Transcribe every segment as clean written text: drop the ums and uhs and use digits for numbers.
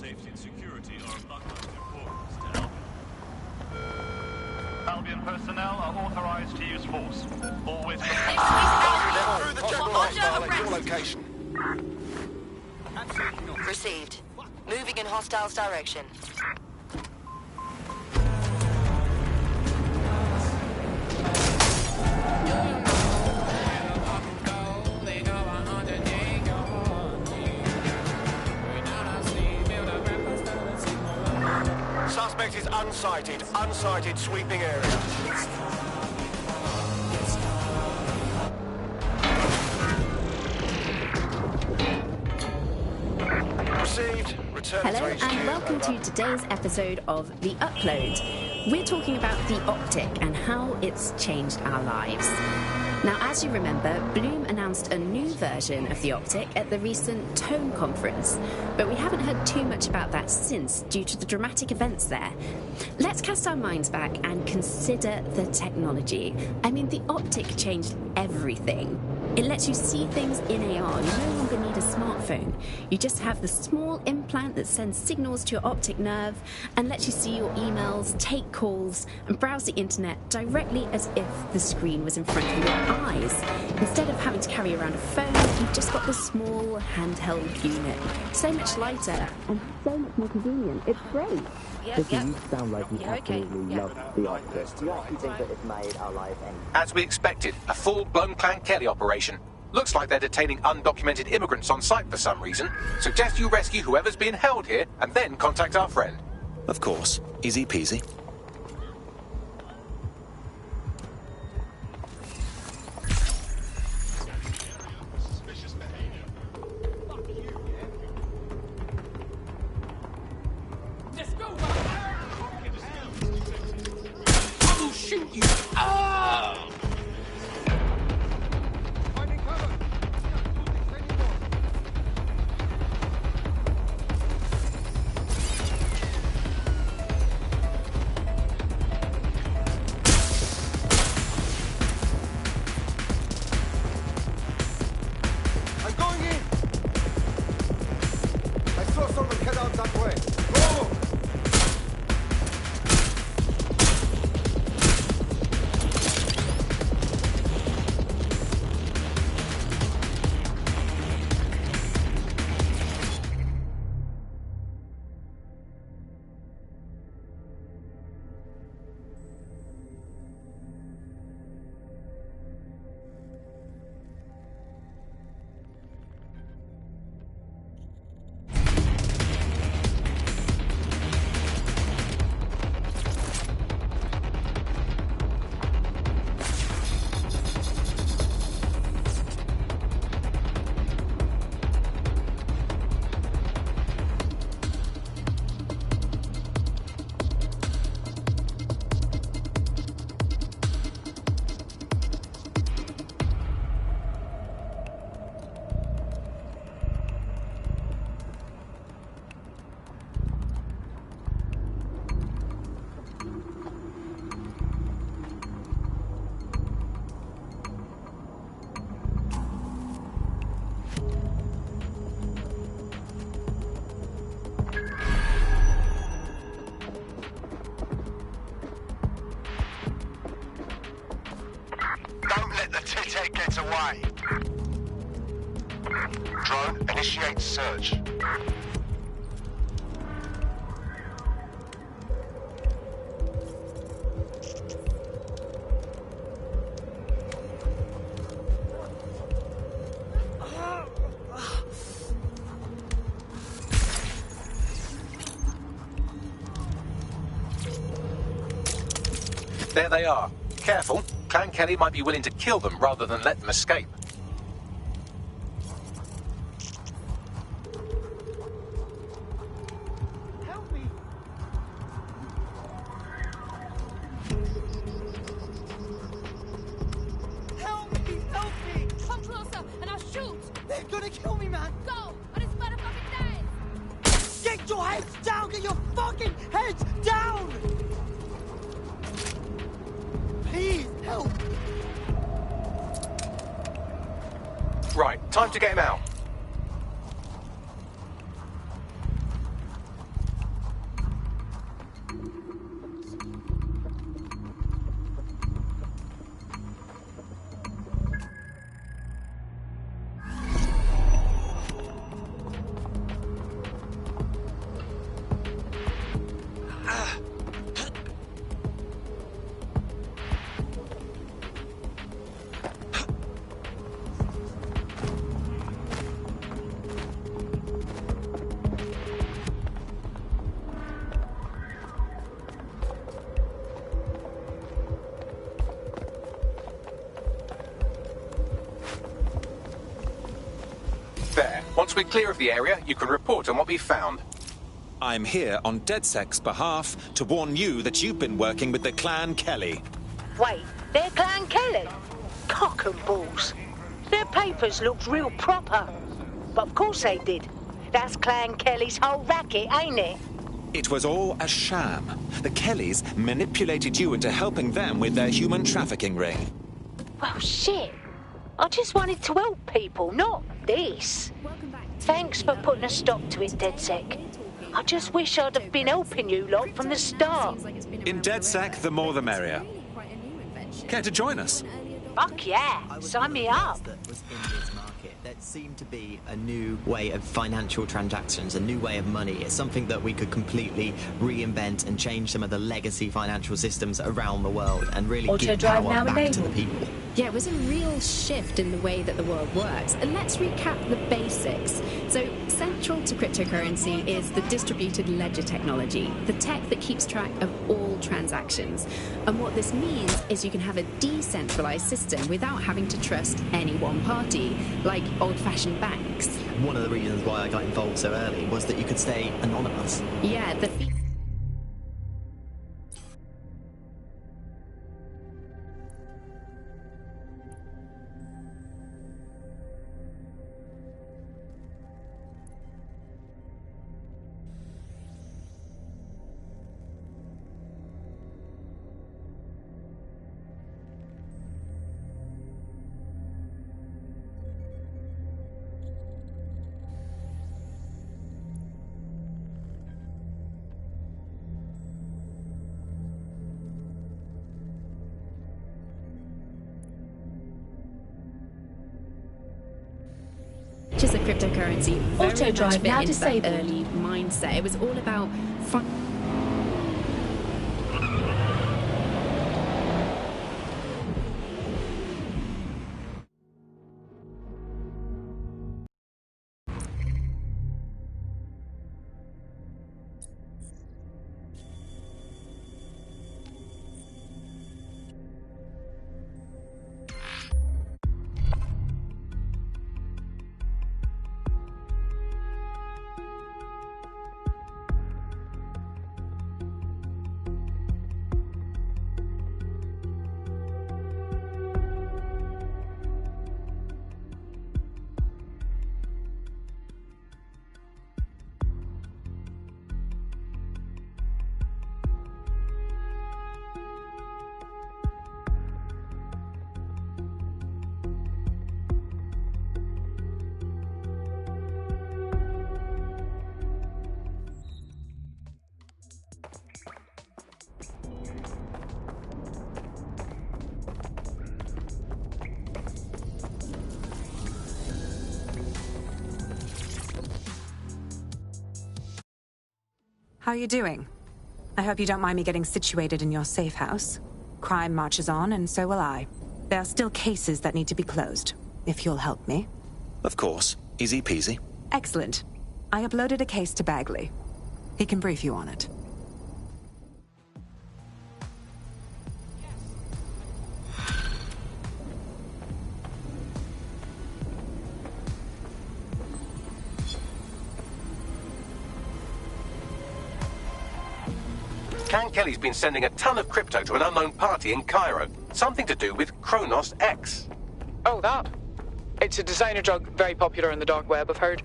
safety and security are of utmost importance to Albion. Albion personnel are authorized to use force. Always Through the checkpoint. Your location. Received. Moving in hostiles direction. Suspect is unsighted. Unsighted sweeping area. Received. Return Hello to HQ. and welcome to today's episode of The Upload. We're talking about the Optic and how it's changed our lives. Now, as you remember, Bloom announced a new version of the Optic at the recent Tone conference, but we haven't heard too much about that since due to the dramatic events there. Let's cast our minds back and consider the technology. I mean, the Optic changed everything. It lets you see things in AR. You no longer need a smartphone. You just have the small implant that sends signals to your optic nerve and lets you see your emails, take calls, and browse the internet directly as if the screen was in front of your eyes. Instead of having to carry around a phone, you've just got this small handheld unit. So much lighter and so much more convenient. It's great. Listen, you sound like you absolutely love the Optic. Do you actually think that it's made our life any... As we expected, a full-blown Clan Kelly operation. Looks like they're detaining undocumented immigrants on site for some reason. Suggest you rescue whoever's being held here and then contact our friend. Of course. Easy peasy. Get away. Drone, initiate search. There they are. Careful. Clan Kelly might be willing to kill them rather than let them escape. Help me! Help me! Help me! Come closer and I'll shoot! They're gonna kill me, man! Go! Or this motherfucker dies! Get your heads down! Get your fucking heads down! Please, help! Right, time to get him out. Once we're clear of the area, you can report on what we found. I'm here on DedSec's behalf to warn you that you've been working with the Clan Kelly. Wait, they're Clan Kelly? Cock and balls. Their papers looked real proper. But of course they did. That's Clan Kelly's whole racket, ain't it? It was all a sham. The Kellys manipulated you into helping them with their human trafficking ring. Well, shit. I just wanted to help people, not this. Thanks for putting a stop to it, DedSec. I just wish I'd have been helping you lot from the start. In DedSec, the more the merrier. Care to join us? Fuck yeah, sign me up. That was in this market. There seemed to be a new way of financial transactions, a new way of money. It's something that we could completely reinvent and change some of the legacy financial systems around the world and really give power back to the people. Yeah, it was a real shift in the way that the world works. And let's recap the basics. So, central to cryptocurrency is the distributed ledger technology, the tech that keeps track of all transactions. And what this means is you can have a decentralized system without having to trust any one party, like old-fashioned banks. One of the reasons why I got involved so early was that you could stay anonymous. Yeah, features of cryptocurrency Auto drive now disabled. Early mindset. It was all about How are you doing? I hope you don't mind me getting situated in your safe house. Crime marches on, and so will I. There are still cases that need to be closed, if you'll help me. Of course. Easy peasy. Excellent. I uploaded a case to Bagley. He can brief you on it. Clan Kelly's been sending a ton of crypto to an unknown party in Cairo. Something to do with Kronos X. Oh, that? It's a designer drug very popular in the dark web, I've heard.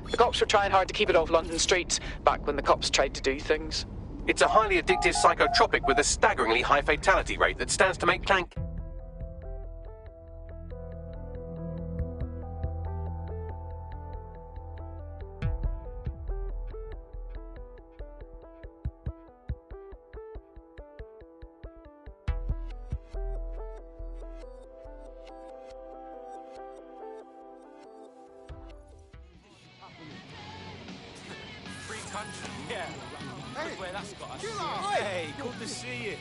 The cops were trying hard to keep it off London streets, back when the cops tried to do things. It's a highly addictive psychotropic with a staggeringly high fatality rate that stands to make Clan... Yeah. Hey, look where that's got us. Hey, good to see you.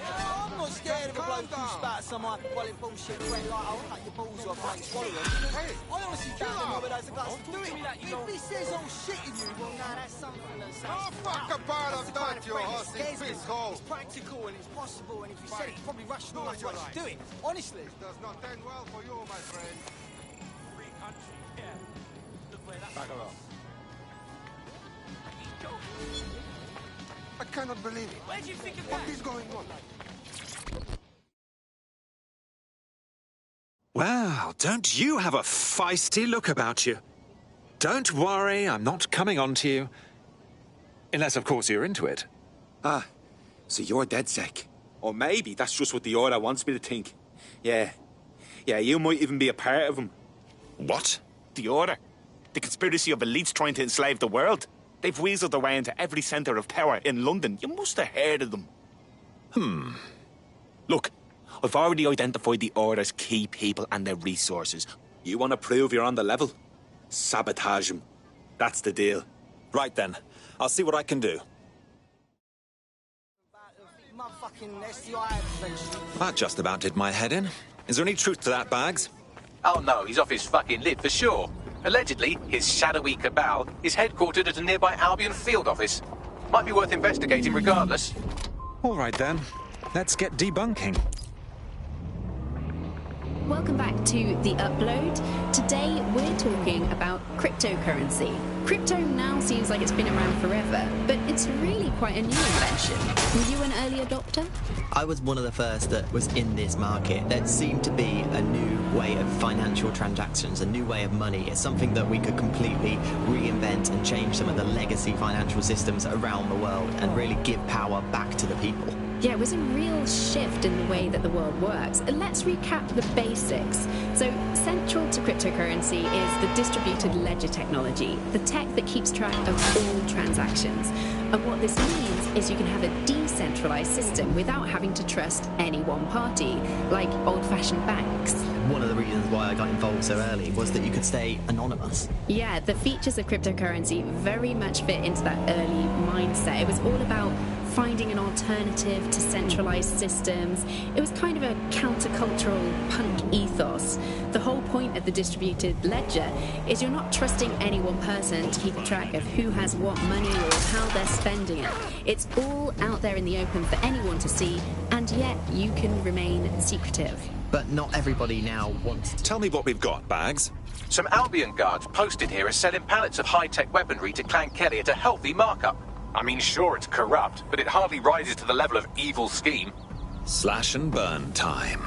I'm not scared of a bloke who spats some hyperbolic bullshit where like, I'll cut your balls off and swallow them. Hey, I honestly doubt him whether has the guts to do it. If he says I'm shitting you, well, nah, that's something that says... Oh, fuck about of that, you hussy piss hole. It's practical and it's possible, and if you said it, it's probably rational enough to do it. Honestly. It does not end well for you, my friend. country, yeah. Look where that's Back her up. I cannot believe it. Where do you think you're What going? is going on? Wow, don't you have a feisty look about you? Don't worry, I'm not coming on to you. Unless, of course, you're into it. Ah, so you're DedSec. Or maybe that's just what the Order wants me to think. Yeah, you might even be a part of them. What? The Order. The conspiracy of elites trying to enslave the world. They've weaseled their way into every centre of power in London. You must have heard of them. Look, I've already identified the Order's key people and their resources. You want to prove you're on the level? Sabotage them. That's the deal. Right then. I'll see what I can do. That just about did my head in. Is there any truth to that, Bags? Oh no, he's off his fucking lid for sure. Allegedly, his shadowy cabal is headquartered at a nearby Albion field office. Might be worth investigating regardless. All right then. Let's get debunking. Welcome back to The Upload. Today we're talking about cryptocurrency. Crypto now seems like it's been around forever, but it's really quite a new invention. Were you an early adopter? I was one of the first that was in this market. There seemed to be a new way of financial transactions, a new way of money. It's something that we could completely reinvent and change some of the legacy financial systems around the world and really give power back to the people. Yeah, it was a real shift in the way that the world works. Let's recap the basics. So, central to cryptocurrency is the distributed ledger technology, the tech that keeps track of all transactions. And what this means is you can have a decentralized system without having to trust any one party, like old-fashioned banks. One of the reasons why I got involved so early was that you could stay anonymous. Yeah, the features of cryptocurrency very much fit into that early mindset. It was all about finding an alternative to centralized systems. It was kind of a countercultural punk ethos. The whole point of the distributed ledger is you're not trusting any one person to keep track of who has what money or how they're spending it. It's all out there in the open for anyone to see, and yet you can remain secretive. But not everybody now wants to. Tell me what we've got, Bags. Some Albion guards posted here are selling pallets of high-tech weaponry to Clan Kelly at a healthy markup. I mean, sure, it's corrupt, but it hardly rises to the level of evil scheme. Slash and burn time.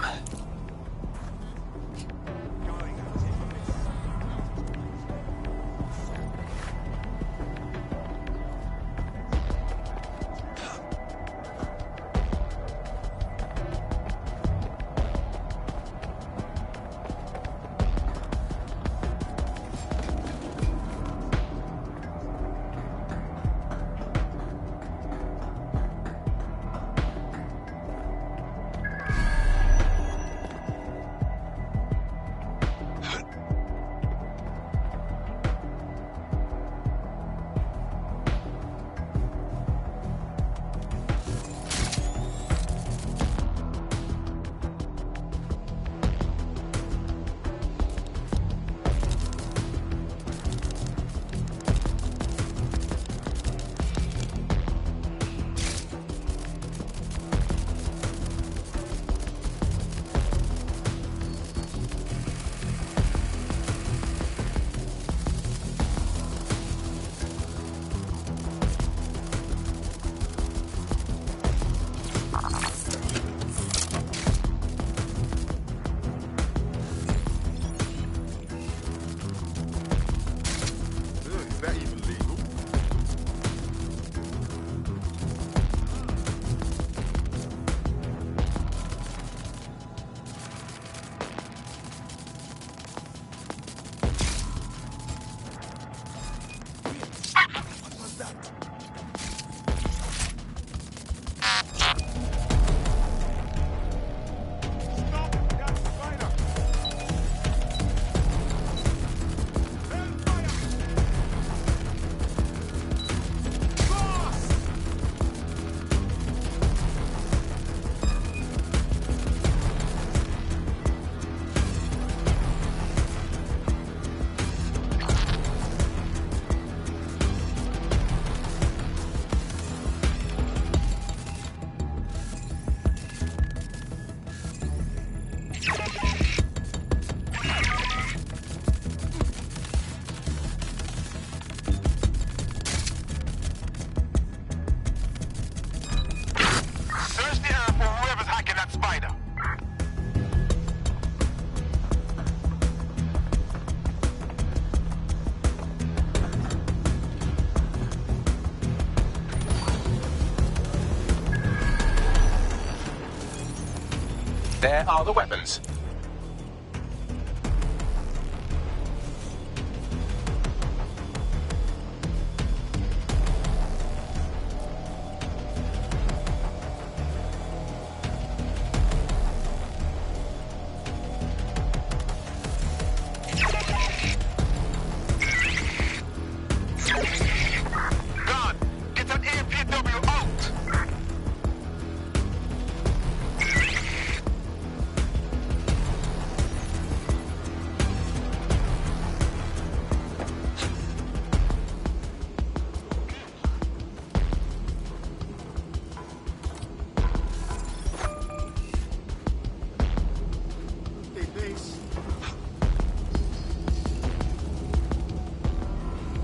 there are the weapons.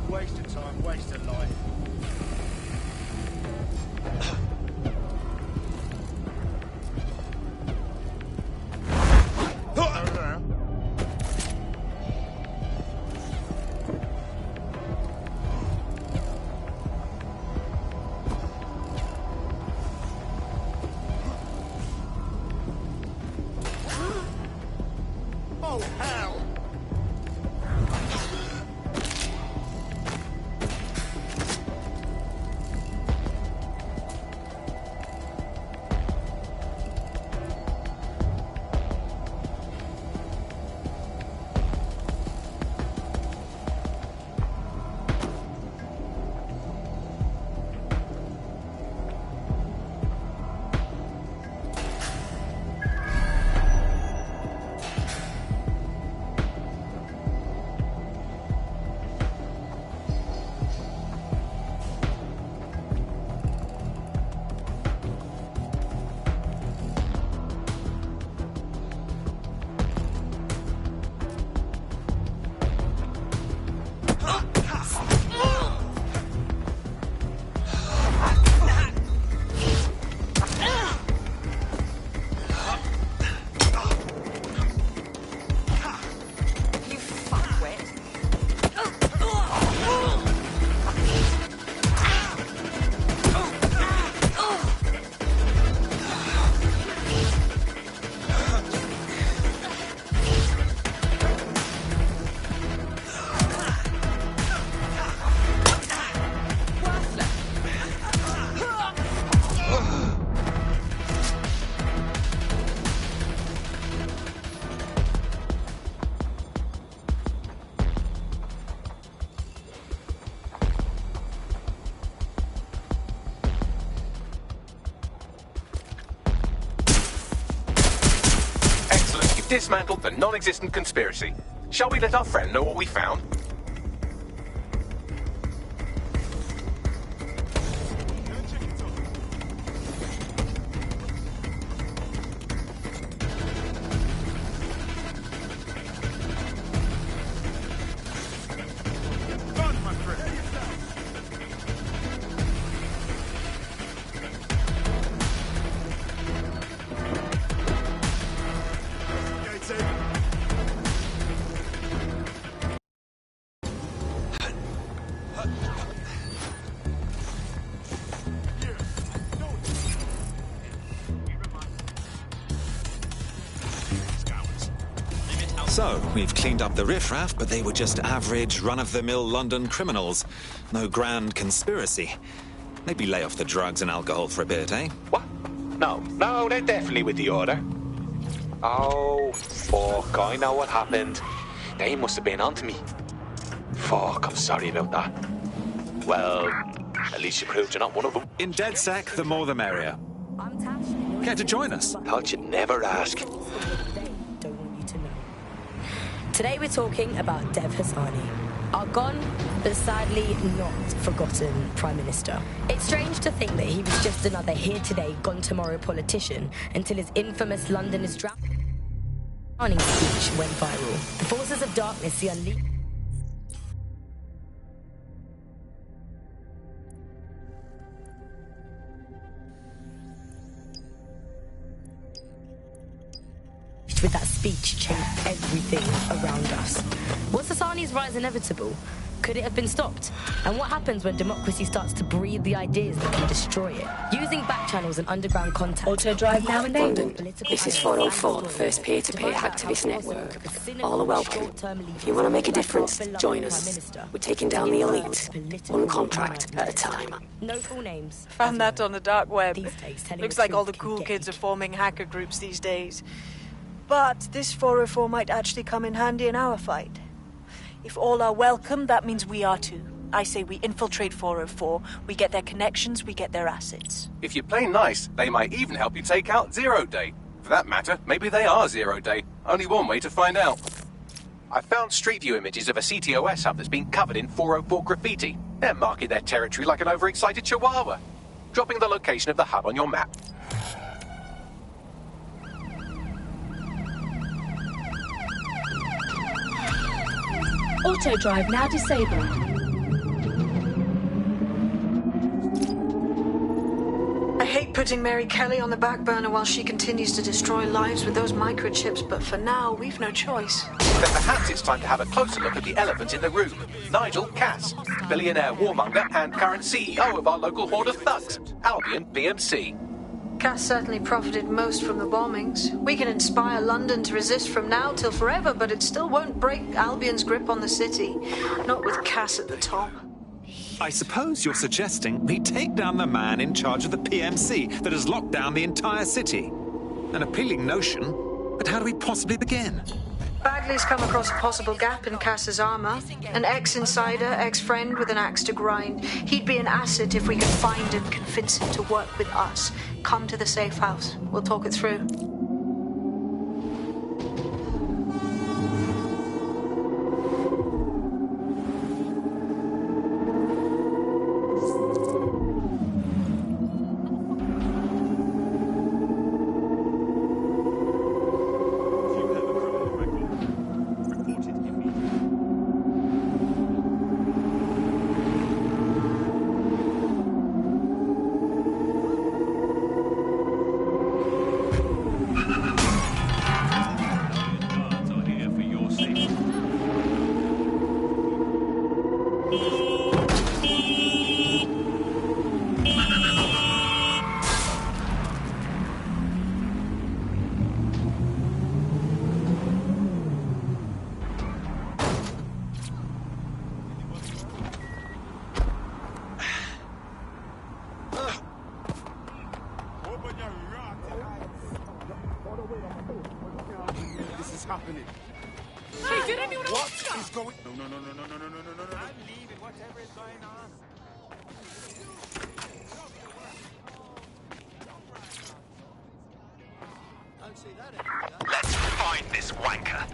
Wasted time, wasted life. Oh, hell! Dismantled the non-existent conspiracy. Shall we let our friend know what we found? So, we've cleaned up the riffraff, but they were just average, run-of-the-mill London criminals. No grand conspiracy. Maybe lay off the drugs and alcohol for a bit, eh? What? No, they're definitely with the order. Oh, fuck, I know what happened. They must have been onto me. Fuck, I'm sorry about that. Well, at least you proved you're not one of them. In DedSec, the more the merrier. Care to join us? Thought you'd never ask. Today we're talking about Dev Hassani, our gone, but sadly not forgotten Prime Minister. It's strange to think that he was just another here today, gone tomorrow politician until his infamous London is drowning speech went viral. The forces of darkness see unleashed. With that speech changed everything around us. Was Hassani's rise inevitable? Could it have been stopped? And what happens when democracy starts to breed the ideas that can destroy it? Using back channels and underground contact. Auto drive now enabled. This is 404, the first peer-to-peer activist network. All are welcome. If you want to make a difference, join us. We're taking down the elite, one contract at a time. No full names. Found that on the dark web. Looks like all the cool kids are forming hacker groups these days. But this 404 might actually come in handy in our fight. If all are welcome, that means we are too. I say we infiltrate 404, we get their connections, we get their assets. If you play nice, they might even help you take out Zero Day. For that matter, maybe they are Zero Day. Only one way to find out. I found Street View images of a CTOS hub that's been covered in 404 graffiti. They're marking their territory like an overexcited chihuahua. Dropping the location of the hub on your map. Auto drive now disabled. I hate putting Mary Kelly on the back burner while she continues to destroy lives with those microchips, but for now, we've no choice. Then perhaps it's time to have a closer look at the elephant in the room. Nigel Cass, billionaire warmonger and current CEO of our local horde of thugs, Albion PMC. Cass certainly profited most from the bombings. We can inspire London to resist from now till forever, but it still won't break Albion's grip on the city. Not with Cass at the top. I suppose you're suggesting we take down the man in charge of the PMC that has locked down the entire city. An appealing notion, but how do we possibly begin? Bagley's come across a possible gap in Cass's armor. An ex-insider, ex-friend with an axe to grind. He'd be an asset if we could find and convince him to work with us. Come to the safe house. We'll talk it through. This is happening. Hey, did anyone What is going? No. I'm leaving, whatever is going on. Don't see that anywhere. Let's find this wanker.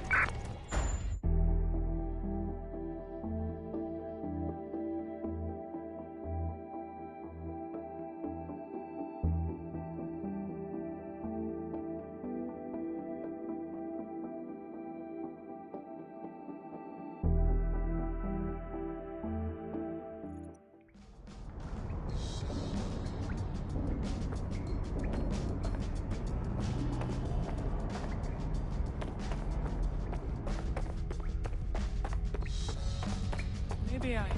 Maybe I...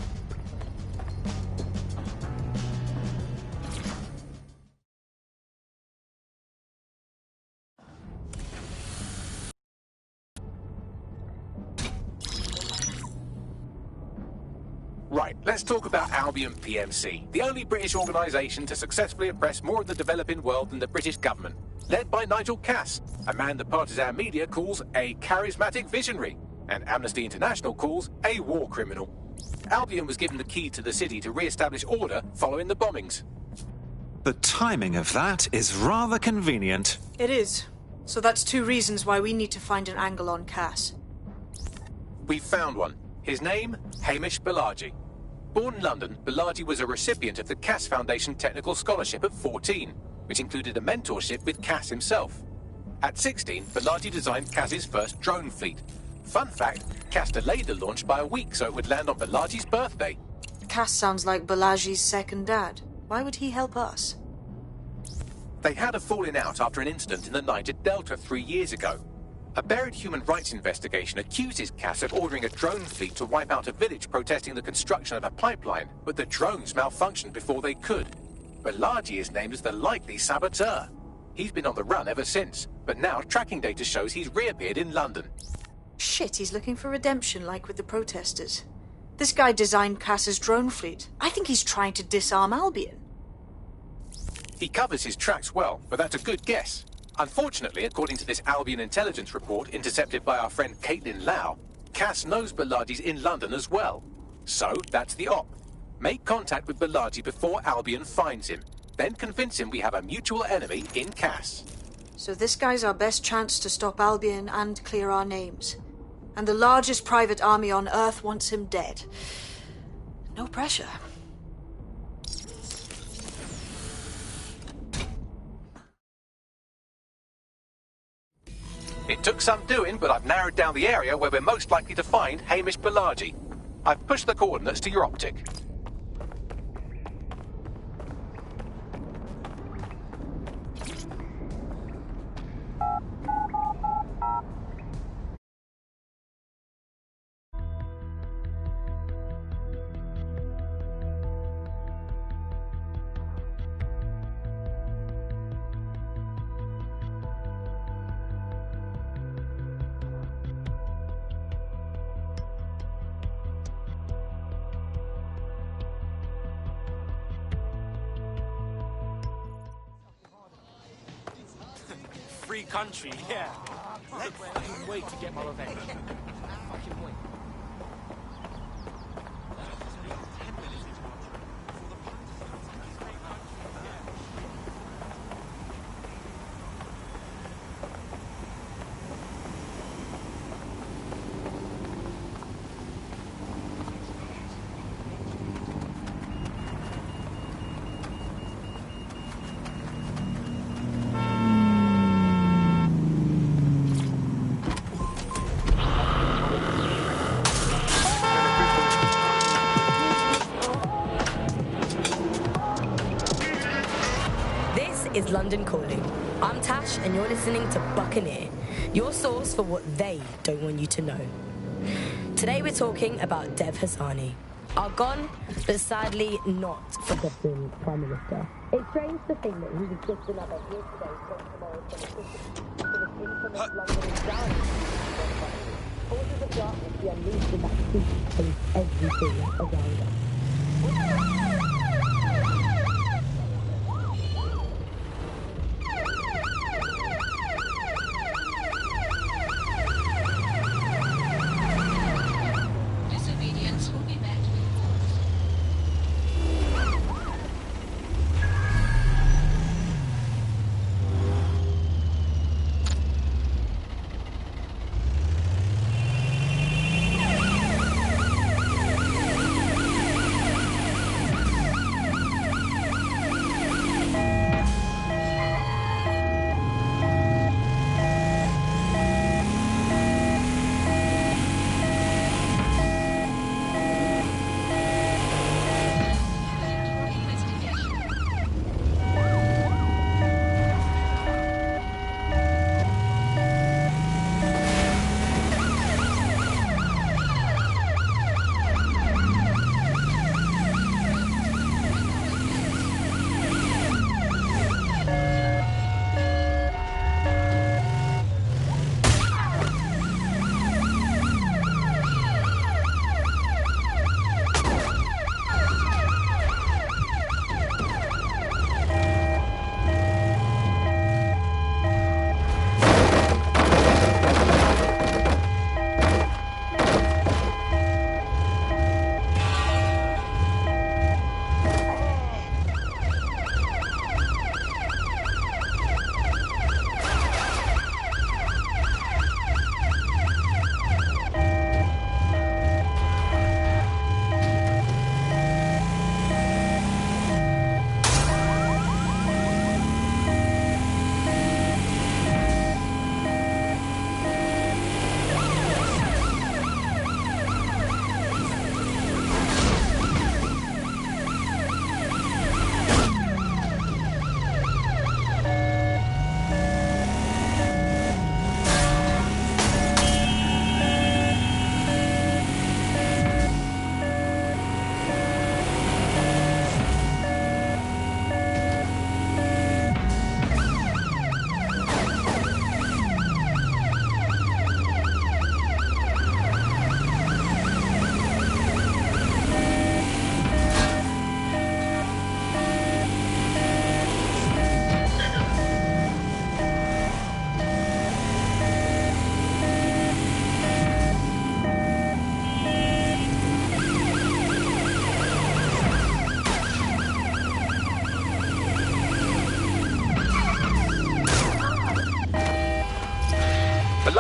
Right, let's talk about Albion PMC, the only British organisation to successfully oppress more of the developing world than the British government, led by Nigel Cass, a man the partisan media calls a charismatic visionary, and Amnesty International calls a war criminal. Albion was given the key to the city to re-establish order following the bombings. The timing of that is rather convenient. It is. So that's two reasons why we need to find an angle on Cass. We've found one. His name, Hamish Balaji. Born in London, Balaji was a recipient of the Cass Foundation Technical Scholarship at 14, which included a mentorship with Cass himself. At 16, Balaji designed Cass's first drone fleet. Fun fact, Cass delayed the launch by a week so it would land on Balaji's birthday. Cass sounds like Balaji's second dad. Why would he help us? They had a falling out after an incident in the Niger Delta 3 years ago. A buried human rights investigation accuses Cass of ordering a drone fleet to wipe out a village protesting the construction of a pipeline, but the drones malfunctioned before they could. Balaji is named as the likely saboteur. He's been on the run ever since, but now tracking data shows he's reappeared in London. Shit, he's looking for redemption like with the protesters. This guy designed Cass's drone fleet. I think he's trying to disarm Albion. He covers his tracks well, but that's a good guess. Unfortunately, according to this Albion intelligence report intercepted by our friend Caitlin Lau, Cass knows Balaji's in London as well. So, that's the op. Make contact with Balaji before Albion finds him. Then convince him we have a mutual enemy in Cass. So this guy's our best chance to stop Albion and clear our names. And the largest private army on Earth wants him dead. No pressure. It took some doing, but I've narrowed down the area where we're most likely to find Hamish Balaji. I've pushed the coordinates to your optic. Free country, yeah. Let's fucking wait to get my revenge. Fucking wait. Is London Calling. I'm Tash, and you're listening to Buccaneer, your source for what they don't want you to know. Today we're talking about Dev Hassani, our gone, but sadly not forgotten Prime Minister. It's strange to think that he was just another here today, tomorrow, for the infamous London exam. Forces of darkness be unleashed in that seek and everything around us.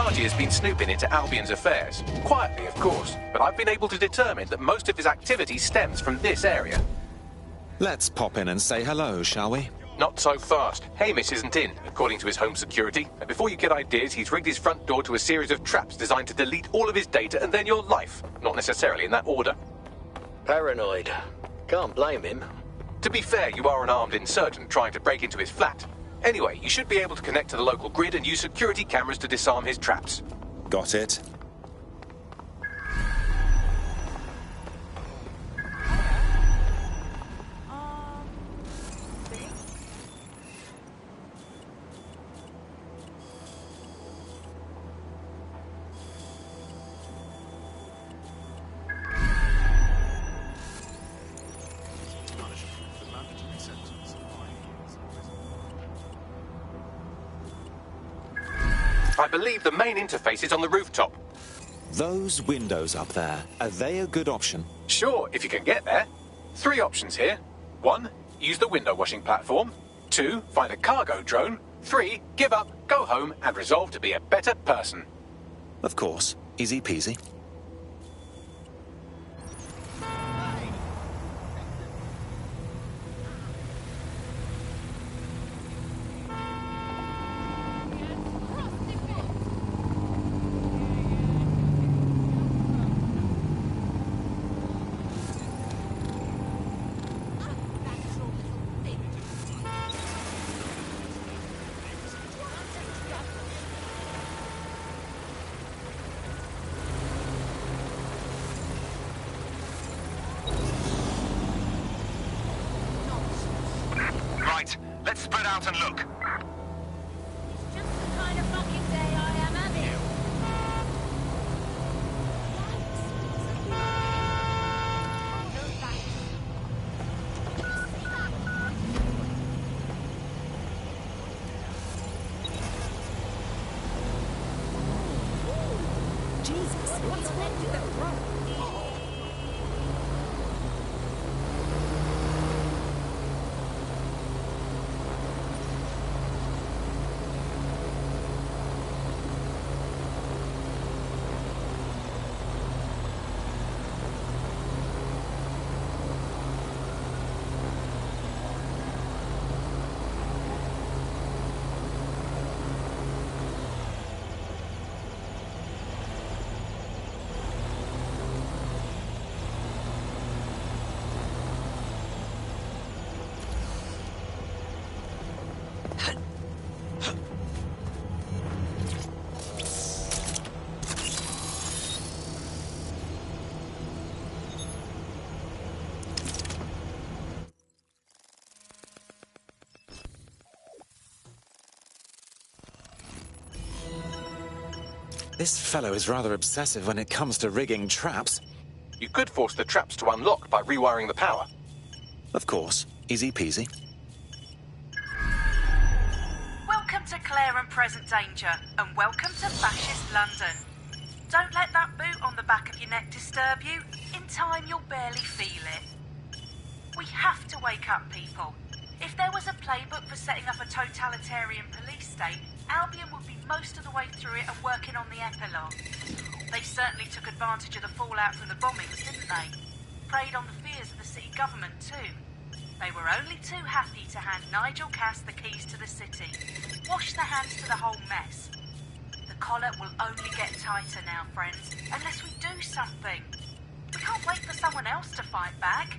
Largy has been snooping into Albion's affairs. Quietly, of course, but I've been able to determine that most of his activity stems from this area. Let's pop in and say hello, shall we? Not so fast. Hamish isn't in, according to his home security. And before you get ideas, he's rigged his front door to a series of traps designed to delete all of his data and then your life. Not necessarily in that order. Paranoid. Can't blame him. To be fair, you are an armed insurgent trying to break into his flat. Anyway, you should be able to connect to the local grid and use security cameras to disarm his traps. Got it. I believe the main interface is on the rooftop. Those windows up there, are they a good option? Sure, if you can get there. 3 options here. 1, use the window washing platform. 2, find a cargo drone. 3, give up, go home, and resolve to be a better person. Of course. Easy peasy. Right, let's spread out and look. It's just the kind of fucking day I am having. Jesus, what's wrong with that road? This fellow is rather obsessive when it comes to rigging traps. You could force the traps to unlock by rewiring the power. Of course. Easy peasy. Welcome to Claire and Present Danger, and welcome to Fascist London. Don't let that boot on the back of your neck disturb you. In time, you'll barely feel it. We have to wake up, people. If there was a playbook for setting up a totalitarian police state, Albion would be most of the way through it and working on the epilogue. They certainly took advantage of the fallout from the bombings, didn't they? Preyed on the fears of the city government, too. They were only too happy to hand Nigel Cass the keys to the city. Wash their hands to the whole mess. The collar will only get tighter now, friends, unless we do something. We can't wait for someone else to fight back.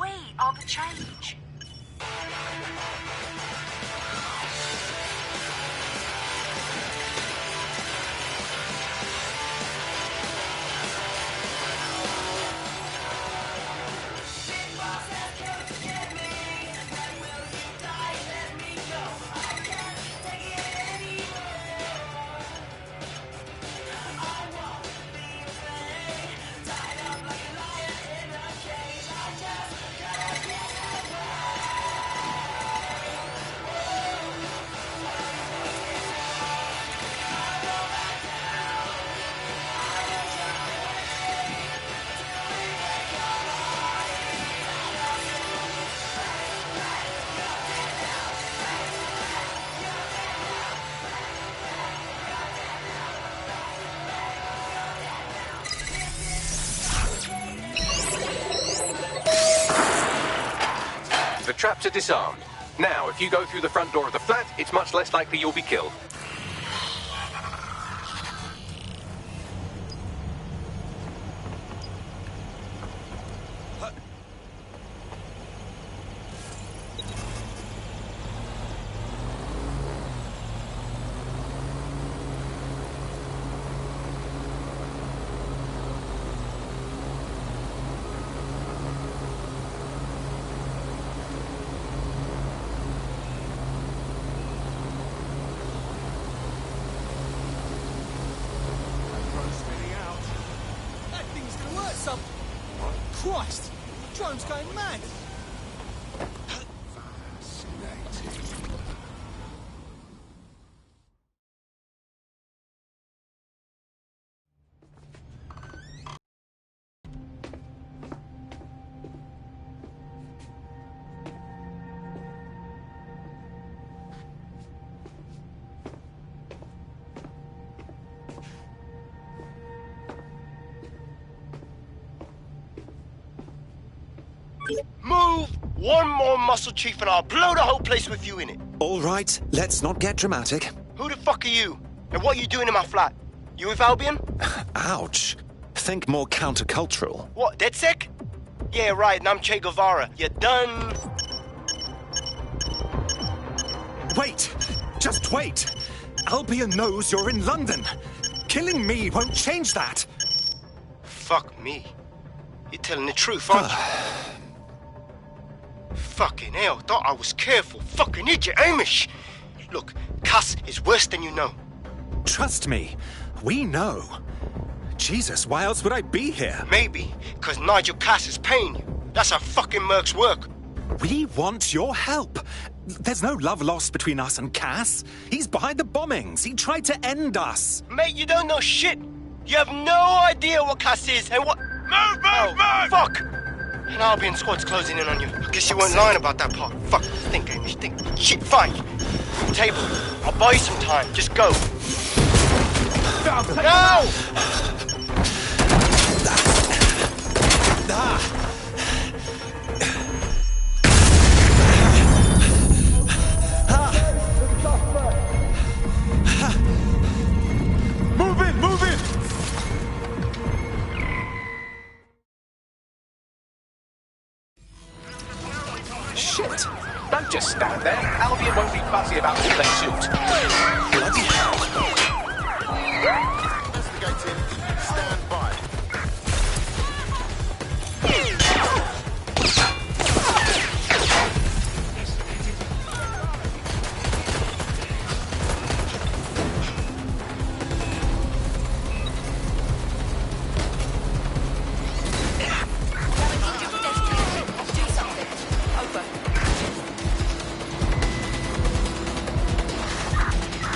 We are the change. traps are disarmed. Now, if you go through the front door of the flat, it's much less likely you'll be killed. Christ! Drone's going mad! Move! One more muscle, Chief, and I'll blow the whole place with you in it. All right, let's not get dramatic. Who the fuck are you? And what are you doing in my flat? You with Albion? Ouch. Think more countercultural. What, DedSec? Yeah, right, and I'm Che Guevara. You done? Wait! Just wait! Albion knows you're in London. Killing me won't change that. Fuck me. You're telling the truth, aren't you? Fucking hell, thought I was careful. Fucking idiot, Amish! Look, Cass is worse than you know. Trust me, we know. Jesus, why else would I be here? Maybe, because Nigel Cass is paying you. That's how fucking mercs work. We want your help. There's no love lost between us and Cass. He's behind the bombings. He tried to end us. Mate, you don't know shit. You have no idea what Cass is and what... Move! Fuck! An Albion squad's closing in on you. I guess you weren't lying about that part. Fuck, think, Amish, think. Shit, fine. Table, I'll buy you some time. Just go. No! Move in, move in! Shit! Don't just stand there. Albion won't be fussy about who they shoot. Bloody hell. Investigating. Stand by.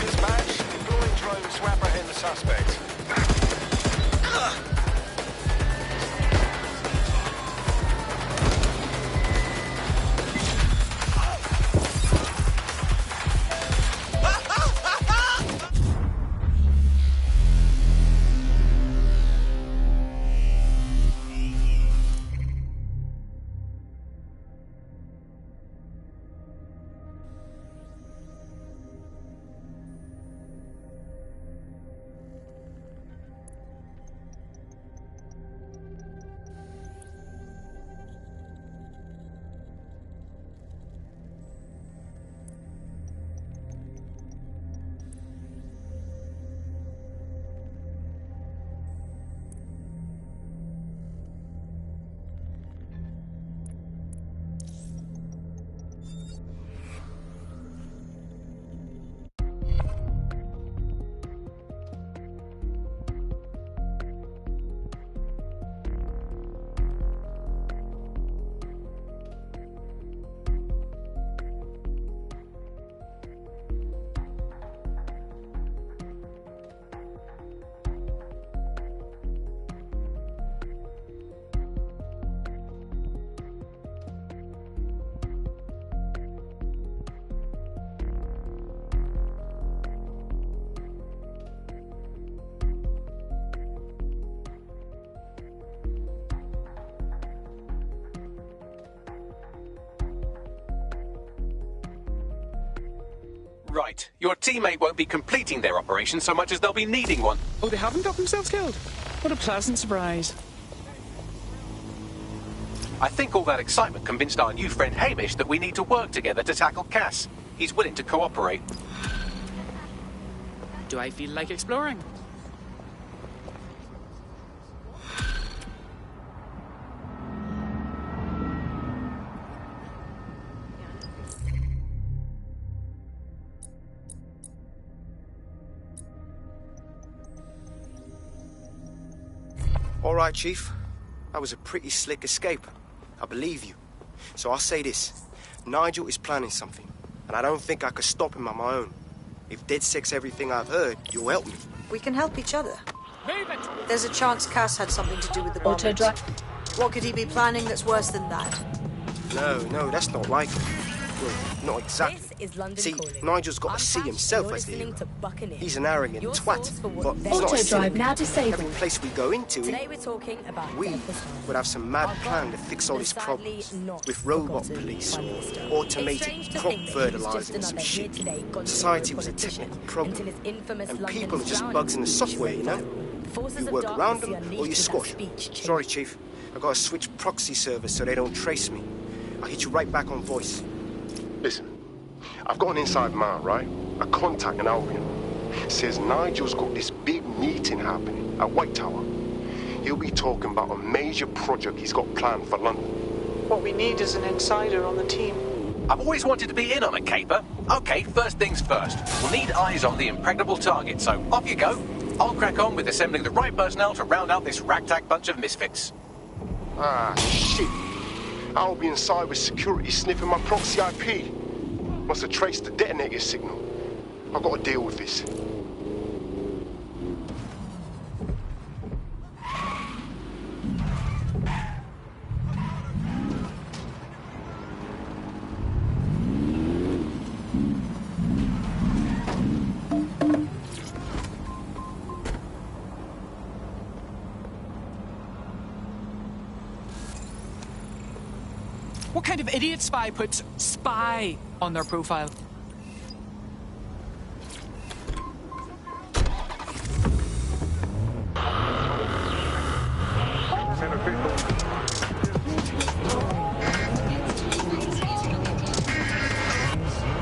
Dispatch, Right. Your teammate won't be completing their operation so much as they'll be needing one. Oh, they haven't got themselves killed? What a pleasant surprise. I think all that excitement convinced our new friend Hamish that we need to work together to tackle Cass. He's willing to cooperate. Do I feel like exploring? All right, Chief. That was a pretty slick escape. I believe you. So I'll say this. Nigel is planning something, and I don't think I could stop him on my own. If DedSec's everything I've heard, you'll help me. We can help each other. Move it! There's a chance Cass had something to do with the bombings. Auto-drive. What could he be planning that's worse than that? No, that's not like him. Well, not exactly. This is London See, Calling. Nigel's got I'm to see Tash, himself and as the you're hero. listening to Buccaneer. He's an arrogant Your twat, source for what but they he's not a do. cynic. Now disabled. Every place we go into, Today we're talking about we Dev Hasani. would have some mad Our plan to God, fix all the his sadly problems not with robot forgotten police Prime or Minister. It's automated strange to crop think that he was just fertilizer and some another shit. here today, gone Society tomorrow was a politician technical problem, until his infamous and London people are just drowning bugs in the speech software, you went know? viral. The forces You of work around darkness he them, or unleashed you with that squash speech them. changed. Sorry, Chief. I gotta switch proxy servers so they don't trace me. I'll hit you right back on voice. Listen, I've got an inside man, right? A contact in Albion. Says Nigel's got this big meeting happening at White Tower. He'll be talking about a major project he's got planned for London. What we need is an insider on the team. I've always wanted to be in on a caper. Okay, first things first. We'll need eyes on the impregnable target, so off you go. I'll crack on with assembling the right personnel to round out this ragtag bunch of misfits. Ah, shit. Albion cyber security sniffing my proxy IP. Must have traced the detonator signal. I've got to deal with this. What kind of idiot spy puts spy on their profile?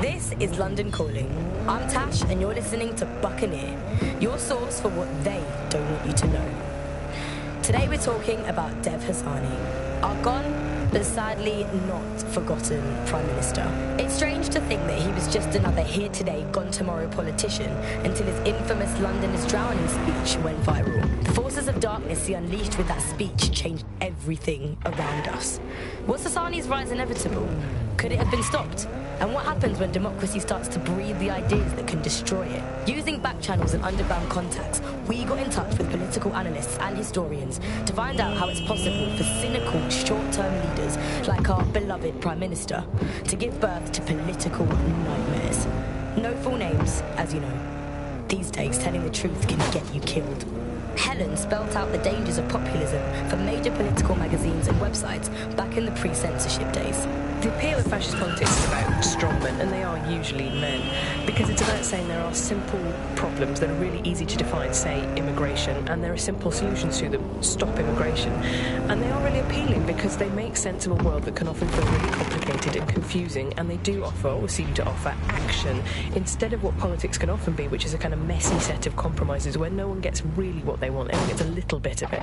This is London Calling. I'm Tash, and you're listening to Buccaneer, your source for what they don't want you to know. Today we're talking about Dev Hasani, our gone, but sadly not forgotten Prime Minister. It's strange to think that he was just another here today, gone tomorrow politician until his infamous London is drowning speech went viral. The forces of darkness he unleashed with that speech changed everything around us. Was Hasani's rise inevitable? Could it have been stopped? And what happens when democracy starts to breed the ideas that can destroy it? Using back channels and underground contacts, we got in touch with political analysts and historians to find out how it's possible for cynical, short-term leaders like our beloved Prime Minister to give birth to political nightmares. No full names, as you know. These days, telling the truth can get you killed. Helen spelt out the dangers of populism for major political magazines and websites back in the pre-censorship days. The appeal of fascist politics is about strongmen, and they are usually men, because it's about saying there are simple problems that are really easy to define, say immigration, and there are simple solutions to them, stop immigration. And they are really appealing because they make sense of a world that can often feel really complicated and confusing, and they do offer, or seem to offer, action, instead of what politics can often be, which is a kind of messy set of compromises where no one gets really what they want, everyone gets a little bit of it.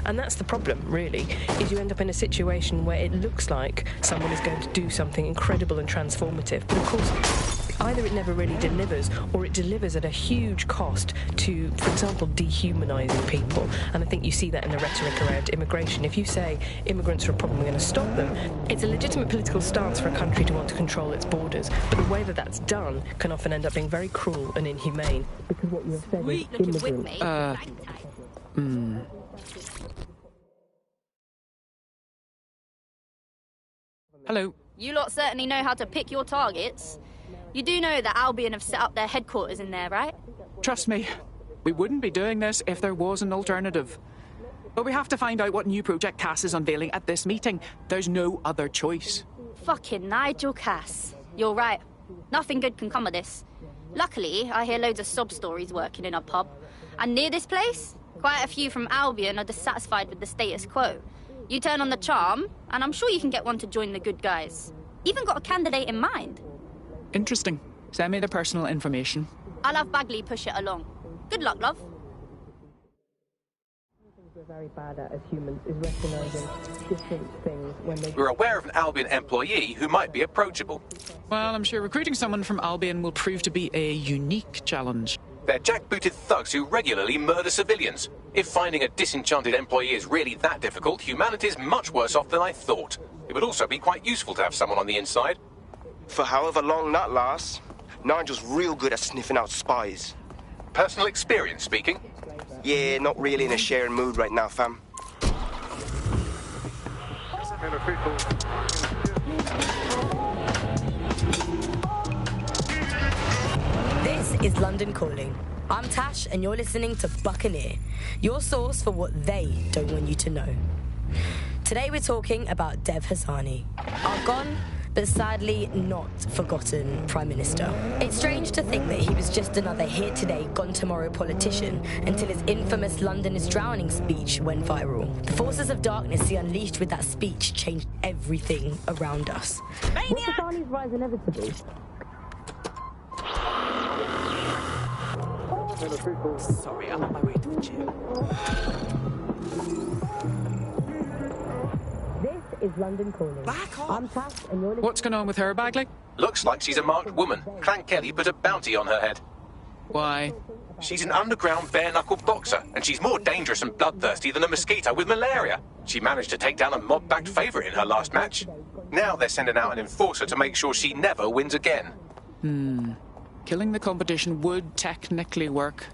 And that's the problem, really, is you end up in a situation where it looks like someone is going to do something incredible and transformative, but of course either it never really delivers, or it delivers at a huge cost to, for example, dehumanising people. And I think you see that in the rhetoric around immigration. If you say immigrants are a problem, we're going to stop them, it's a legitimate political stance for a country to want to control its borders, but the way that that's done can often end up being very cruel and inhumane, because what you have said is immigrants. Hello. You lot certainly know how to pick your targets. You do know that Albion have set up their headquarters in there, right? Trust me, we wouldn't be doing this if there was an alternative. But we have to find out what new project Cass is unveiling at this meeting. There's no other choice. Fucking Nigel Cass. You're right. Nothing good can come of this. Luckily, I hear loads of sob stories working in a pub. And near this place, quite a few from Albion are dissatisfied with the status quo. You turn on the charm, and I'm sure you can get one to join the good guys. Even got a candidate in mind. Interesting. Send me the personal information. I'll have Bagley push it along. Good luck, love. We're very bad at as humans is recognising different things when they... We're aware of an Albion employee who might be approachable. Well, I'm sure recruiting someone from Albion will prove to be a unique challenge. They're jackbooted thugs who regularly murder civilians. If finding a disenchanted employee is really that difficult, humanity's much worse off than I thought. It would also be quite useful to have someone on the inside. For however long that lasts, Nigel's real good at sniffing out spies. Personal experience speaking? Yeah, not really in a sharing mood right now, fam. This is London Calling. I'm Tash, and you're listening to Buccaneer, your source for what they don't want you to know. Today we're talking about Dev Hassani, our gone, but sadly not forgotten Prime Minister. It's strange to think that he was just another here today, gone tomorrow politician until his infamous London is drowning speech went viral. The forces of darkness he unleashed with that speech changed everything around us. Was Hassani's rise inevitable? Sorry, I'm on my way to the gym. This is London Calling. I'm Tash, and you're listening. What's going on with her, Bagley? Looks like she's a marked woman. Clan Kelly put a bounty on her head. Why? She's an underground bare-knuckle boxer, and she's more dangerous and bloodthirsty than a mosquito with malaria. She managed to take down a mob-backed favourite in her last match. Now they're sending out an enforcer to make sure she never wins again. Killing the competition would technically work,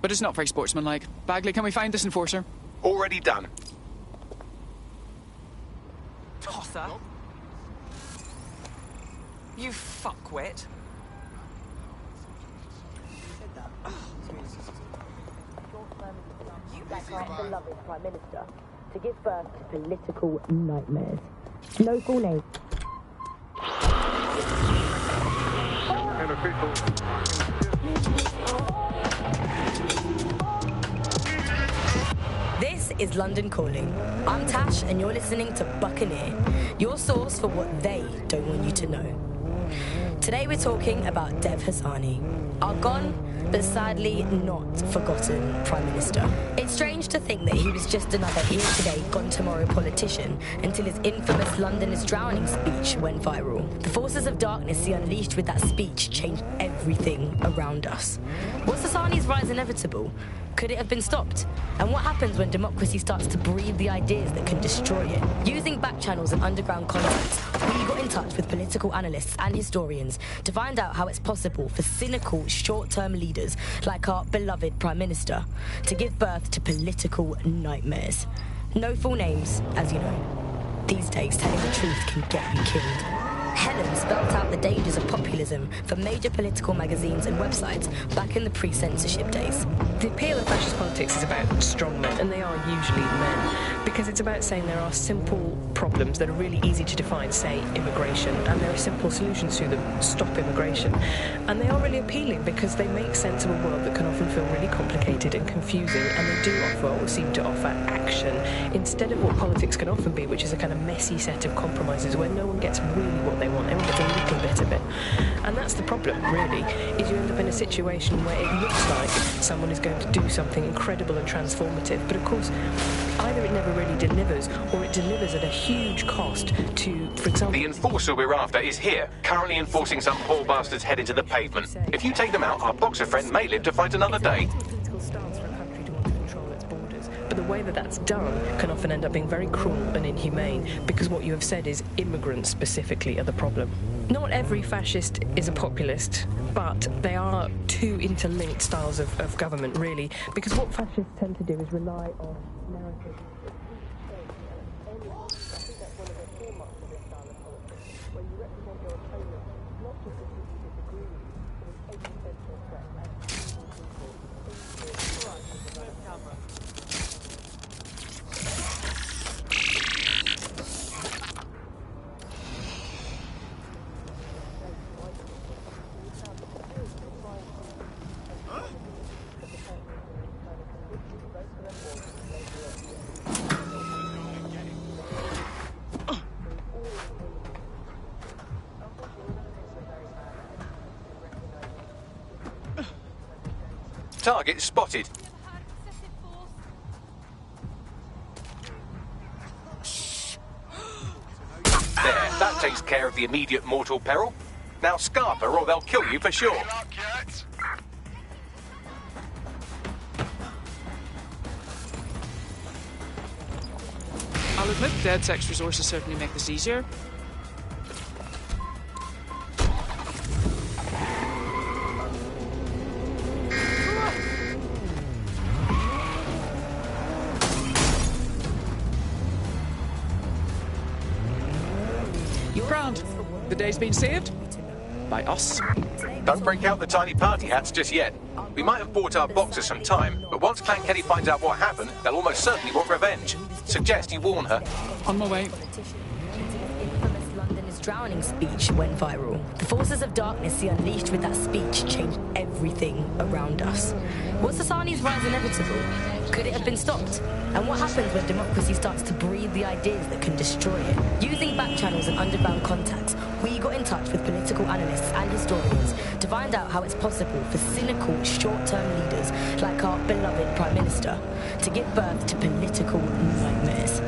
but it's not very sportsmanlike. Bagley, can we find this enforcer? Already done. Tosser? You fuckwit. Our beloved Prime Minister to give birth to political nightmares. No full name. This is London Calling. I'm Tash, and you're listening to Buccaneer, your source for what they don't want you to know. Today we're talking about Dev Hassani, our gone, but sadly not forgotten Prime Minister. It's strange to think that he was just another here today, gone tomorrow politician until his infamous London is drowning speech went viral. The forces of darkness he unleashed with that speech changed everything around us. Was Hassani's rise inevitable? Could it have been stopped? And what happens when democracy starts to breed the ideas that can destroy it? Using back channels and underground contacts, we got in touch with political analysts and historians to find out how it's possible for cynical, short-term leaders like our beloved Prime Minister to give birth to political nightmares. No full names, as you know. These days, telling the truth can get you killed. Helen spelt out the dangers of populism for major political magazines and websites back in the pre-censorship days. The appeal of fascist politics is about strongmen, and they are usually men, because it's about saying there are simple problems that are really easy to define, say immigration, and there are simple solutions to them, stop immigration. And they are really appealing because they make sense of a world that can often feel really complicated and confusing, and they do offer, or seem to offer, action instead of what politics can often be, which is a kind of messy set of compromises where no one gets really what they want, everyone gets a little bit of it. And that's the problem, really, is you end up in a situation where it looks like someone is going to do something incredible and transformative, but of course, either it never really delivers, or it delivers at a huge cost to, for example... The enforcer we're after is here, currently enforcing some poor bastard's head into the pavement. If you take them out, our boxer friend may live to fight another day. But the way that that's done can often end up being very cruel and inhumane, because what you have said is immigrants specifically are the problem. Not every fascist is a populist, but they are two interlinked styles of government, really, because what fascists tend to do is rely on narratives. Target spotted. There, that takes care of the immediate mortal peril. Now Scarper or they'll kill you for sure. I'll admit DedSec's resources certainly make this easier. Grand. The day's been saved. By us. Don't break out the tiny party hats just yet. We might have bought our boxers some time, but once Clan Kelly finds out what happened, they'll almost certainly want revenge. Suggest you warn her. On my way. London is drowning speech went viral. The forces of darkness he unleashed with that speech changed everything around us. Was Hassani's rise inevitable? Could it have been stopped? And what happens when democracy starts to breed the ideas that can destroy it? Using back channels and underground contacts, we got in touch with political analysts and historians to find out how it's possible for cynical, short-term leaders like our beloved Prime Minister to give birth to political nightmares.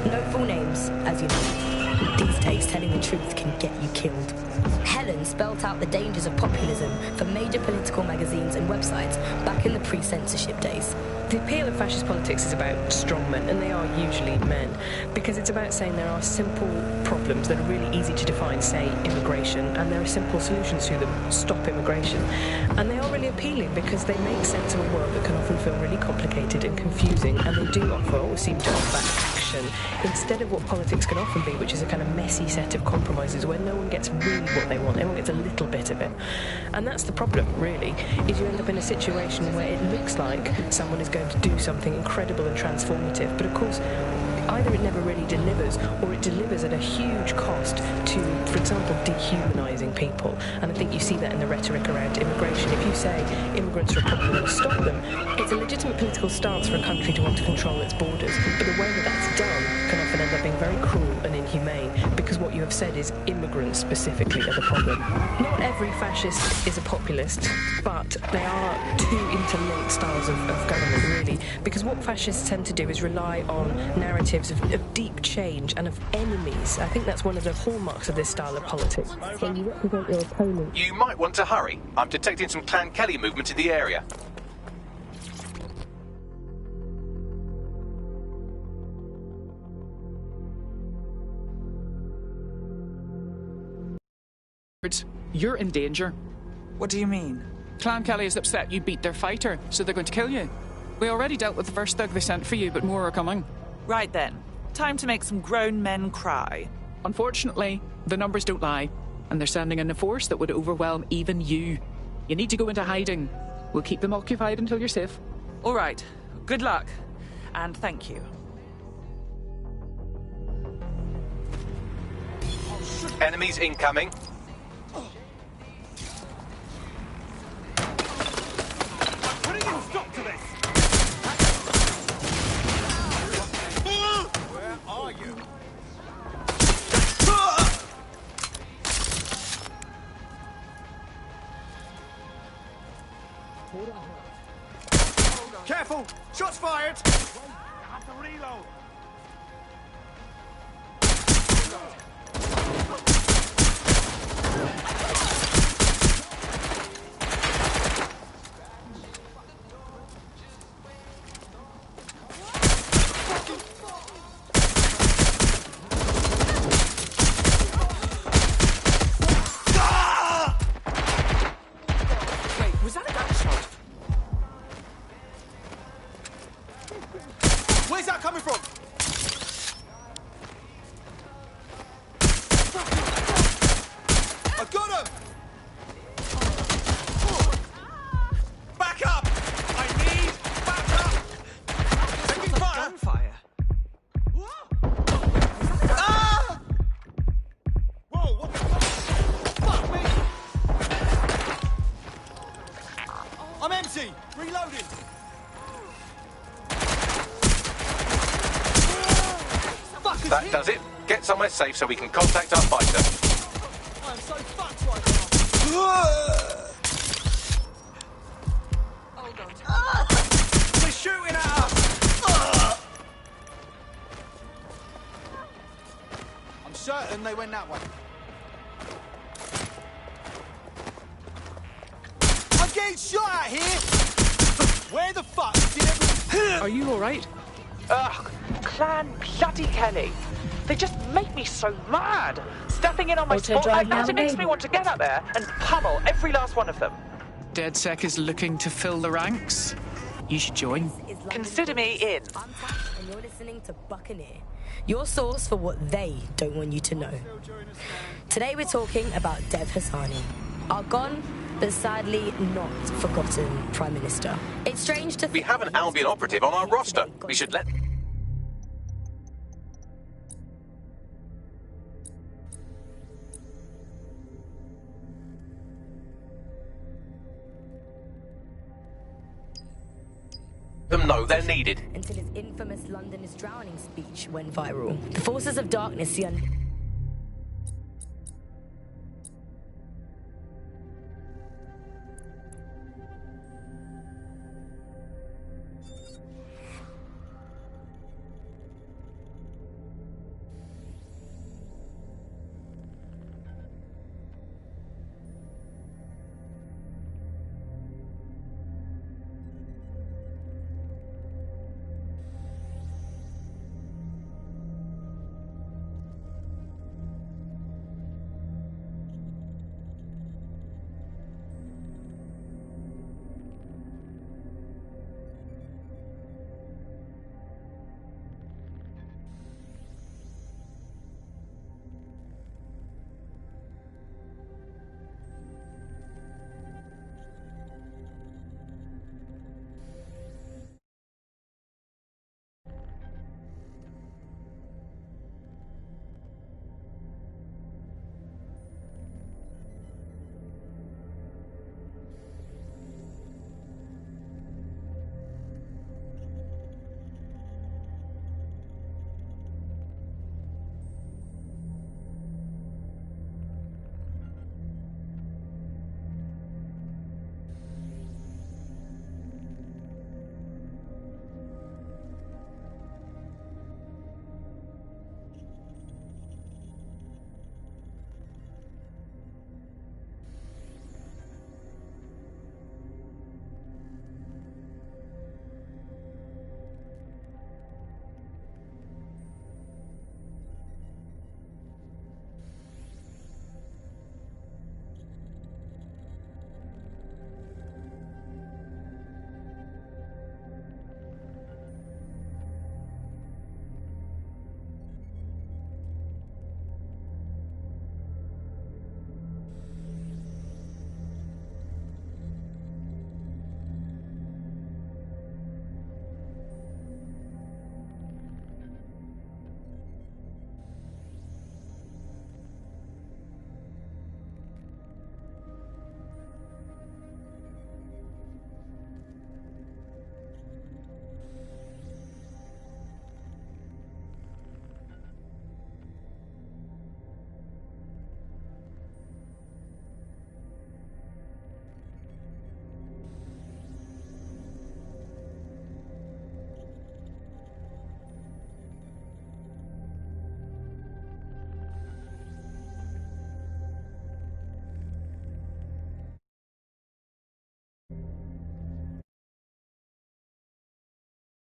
No full names, as you know. These days, telling the truth can get you killed. Helen spelt out the dangers of populism for major political magazines and websites back in the pre-censorship days. The appeal of fascist politics is about strongmen, and they are usually men, because it's about saying there are simple problems that are really easy to define, say immigration, and there are simple solutions to them, stop immigration. And they are really appealing because they make sense of a world that can often feel really complicated and confusing, and they do offer, or seem to offer, action, instead of what politics can often be, which is a kind of messy set of compromises where no one gets really what they want, everyone gets a little bit of it. And that's the problem, really, is you end up in a situation where it looks like someone is going to do something incredible and transformative, but of course either it never really delivers, or it delivers at a huge cost to, for example, dehumanising people. And I think you see that in the rhetoric around immigration. If you say immigrants are a problem, we're going to stop them, it's a legitimate political stance for a country to want to control its borders, but the way that that's done can often end up being very cruel and inhumane, because what you have said is immigrants specifically are the problem. Not every fascist is a populist, but they are two interlinked styles of government, really, because what fascists tend to do is rely on narratives of deep change and of enemies. I think that's one of the hallmarks of this style of politics. So you represent your opponent. You might want to hurry. I'm detecting some Clan Kelly movement in the area. You're in danger. What do you mean? Clan Kelly is upset you beat their fighter, so they're going to kill you. We already dealt with the first thug they sent for you, but more are coming. Right then. Time to make some grown men cry. Unfortunately, the numbers don't lie, and they're sending in a force that would overwhelm even you. You need to go into hiding. We'll keep them occupied until you're safe. All right. Good luck. And thank you. Enemies incoming. Putting a stop to this! Where are you? Careful! Shots fired! I have to reload! Wait, was that a gunshot? Where's that coming from? I got him! Back up! I need back up! Taking fire! Gunfire. Ah! Whoa, what the fuck? Fuck me! I'm empty! Reloading! That does it. Get somewhere safe so we can contact our fighter. I'm so fucked right now! Hold on. and they went that way. I'm getting shot at here! Where the fuck did everyone... Are you alright? Ugh, Clan bloody Kelly. They just make me so mad. Stepping in on my spot like that, it makes me want to get up there and pummel every last one of them. DedSec is looking to fill the ranks. You should join. Consider me in. I'm Tash, and you're listening to Buccaneer, your source for what they don't want you to know. Today we're talking about Dev Hassani, our gone but sadly not forgotten Prime Minister. It's strange to think we have an Albion operative on our roster. We should let... them know they're needed. Until his infamous London is drowning speech went viral. The forces of darkness see